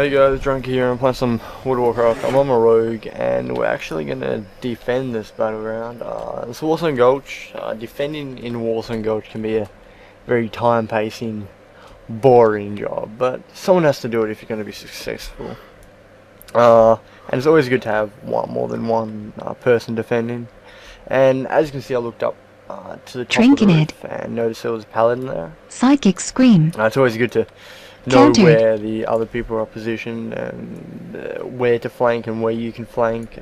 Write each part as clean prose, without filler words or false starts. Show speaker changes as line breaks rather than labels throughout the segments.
Hey guys, Drunk here. I'm playing some Warcraft. I'm on my rogue, and we're actually gonna defend this battleground. It's Warsong Gulch. Defending in Warsong Gulch can be a very time-pacing, boring job, but someone has to do it if you're gonna be successful. And it's always good to have more than one person defending. And as you can see, I looked up to the top of the roof and noticed there was a paladin there.
Psychic Scream.
It's always good to know where the other people are positioned and where to flank and where you can flank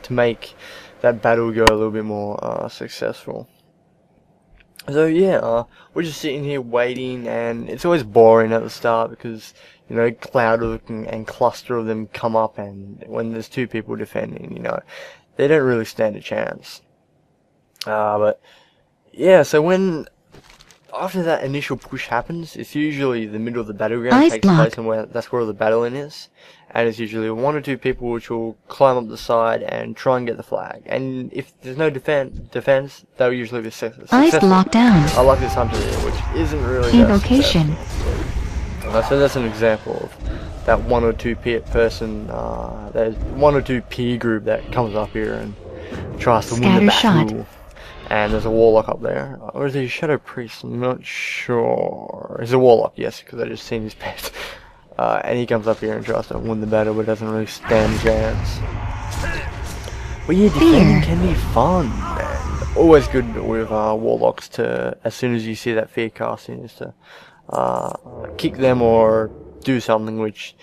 to make that battle go a little bit more successful. So yeah, we're just sitting here waiting, and it's always boring at the start because, you know, cloud and cluster of them come up, and when there's two people defending, you know, they don't really stand a chance. But yeah, so after that initial push happens, it's usually the middle of the battleground takes place, and that's where the battling is. And it's usually one or two people which will climb up the side and try and get the flag. And if there's no defense, they'll usually be successful.
Lockdown.
I like this hunter here, which isn't really
Evocation.
So that's an example of that one or two person, there's one or two peer group that comes up here and tries to win the battle. And there's a warlock up there. Or is he a shadow priest? I'm not sure. He's a warlock, yes, because I just seen his pet. And he comes up here and tries to win the battle, but doesn't really stand a chance. But yeah, defending can be fun, and always good with warlocks to, as soon as you see that fear casting, is to kick them or do something which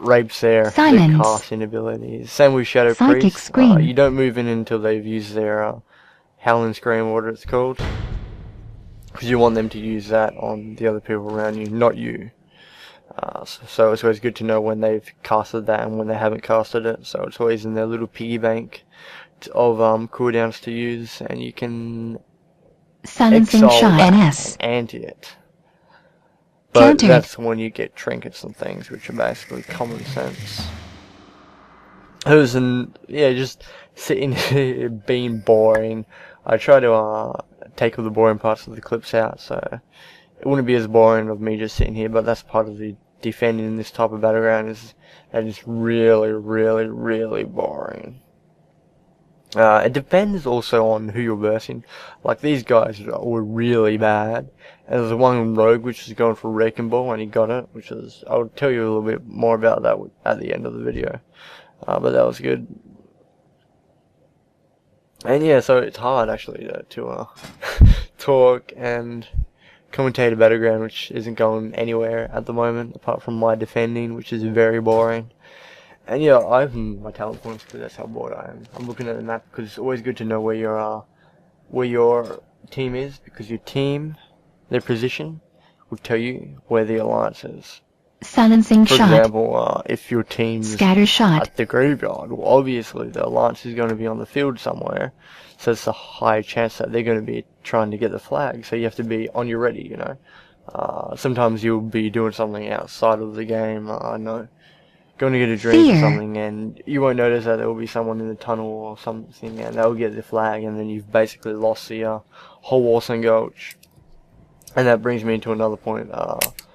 rapes their casting abilities. Same with shadow priests. You don't move in until they've used their Howling Scream, what it's called, because you want them to use that on the other people around you, not you. So it's always good to know when they've casted that and when they haven't casted it. So it's always in their little piggy bank of cooldowns to use, and you can
silencing shot
and anti it. But that's when you get trinkets and things, which are basically common sense. Yeah, just sitting here being boring. I try to take all the boring parts of the clips out, so it wouldn't be as boring of me just sitting here. But that's part of the defending in this type of battleground, is that it's really, really, really boring. It depends also on who you're versing. Like, these guys were really bad. And there's one rogue which is going for Wrecking Ball, and he got it, which is, I'll tell you a little bit more about that at the end of the video. But that was good. And yeah, so it's hard actually to talk and commentate a battleground which isn't going anywhere at the moment, apart from my defending, which is very boring. And yeah, I open my talent points because that's how bored I am. I'm looking at the map because it's always good to know where your team is, because your team, their position, will tell you where the alliance is.
Silencing shot.
For example, if your team's at the graveyard, well, obviously the alliance is going to be on the field somewhere, so it's a high chance that they're going to be trying to get the flag. So you have to be on your ready, you know. Sometimes you'll be doing something outside of the game. I know, going to get a drink or something, and you won't notice that there will be someone in the tunnel or something, and they'll get the flag, and then you've basically lost the whole Warsong Gulch. And that brings me to another point.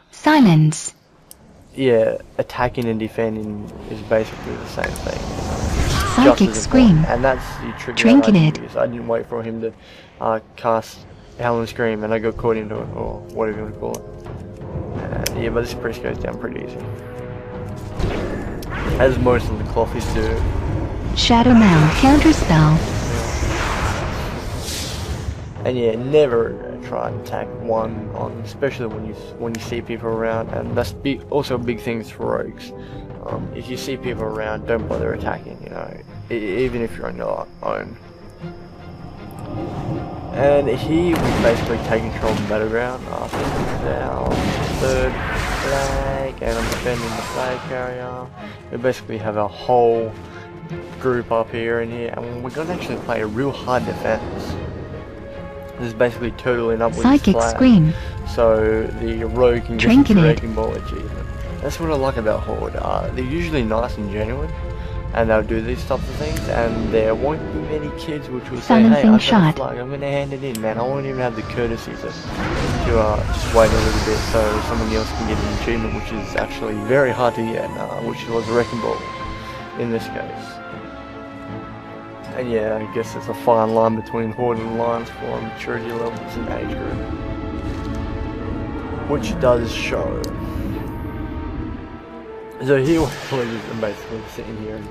Silence.
Yeah, attacking and defending is basically the same thing.
Psychic Scream.
And that's the trick that I use. I didn't wait for him to cast Howling Scream, and I got caught into it, or whatever you want to call it. Yeah, but this priest goes down pretty easy, as most of the clothies do.
Shadow Mound counterspell.
And yeah, never try and attack one on, especially when you see people around, and that's also big things for rogues. If you see people around, don't bother attacking, you know, even if you're on your own. And here we basically take control of the battleground. I think it's our third flag, and I'm defending the flag carrier. We basically have our whole group up here and here, and we're going to actually play a real hard defense. This is basically turtling up with his flag,
Scream.
So the rogue can get the Wrecking Ball achievement. That's what I like about Horde. They're usually nice and genuine, and they'll do these types of things, and there won't be many kids which will say, hey, I've got a flag, I'm going to hand it in, man. I won't even have the courtesy to to just wait a little bit so someone else can get an achievement, which is actually very hard to get, which was a wrecking ball in this case. And yeah, I guess there's a fine line between Horde and Alliance for maturity levels and age group, which does show. So here we're just basically sitting here and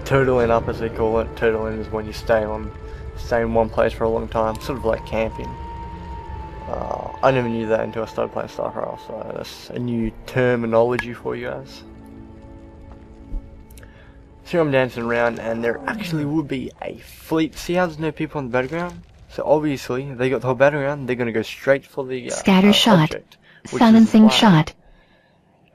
turtling up, as they call it. Turtling is when you stay in one place for a long time, sort of like camping. I never knew that until I started playing StarCraft, so that's a new terminology for you guys. So I'm dancing around, and there actually would be a fleet. See how there's no people on the battleground? So obviously they got the whole battleground. They're gonna go straight for the
scatter shot,
object,
silencing shot.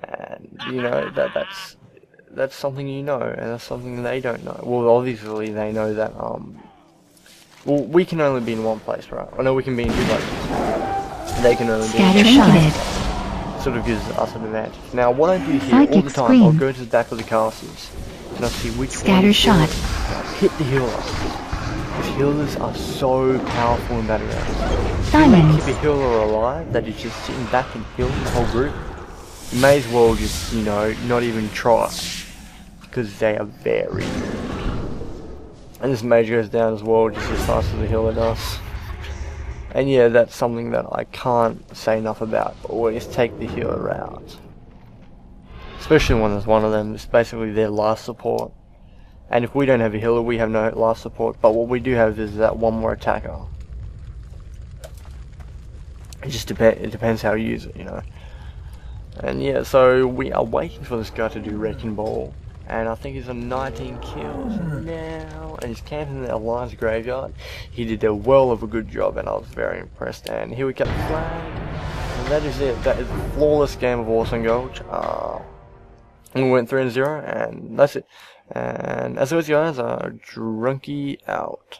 And you know that's something you know, and that's something they don't know. Well, obviously they know that well, we can only be in one place, right? I know we can be in two places. They can only be in one place. Sort of gives us an advantage. Now, what I do here all the time, I'll go to the back of the castles and I'll see which
scatter shot.
Hit the healer. Because healers are so powerful in battle rounds.
Silence.
If you keep a healer alive that is just sitting back and healing the whole group, you may as well just, you know, not even try, because they are very good. And this mage goes down as well, just as fast as the healer does. And yeah, that's something that I can't say enough about. Always take the healer out. Especially when there's one of them, it's basically their last support. And if we don't have a healer, we have no last support. But what we do have is that one more attacker. It just depends how you use it, you know. And yeah, so we are waiting for this guy to do Wrecking Ball. And I think he's on 19 kills now, and he's camping in the Alliance graveyard. He did a well of a good job, and I was very impressed. And here we got the flag, and that is it. That is a flawless game of Warsong Gulch. We went 3-0, and that's it. And as always, guys, Drunky out.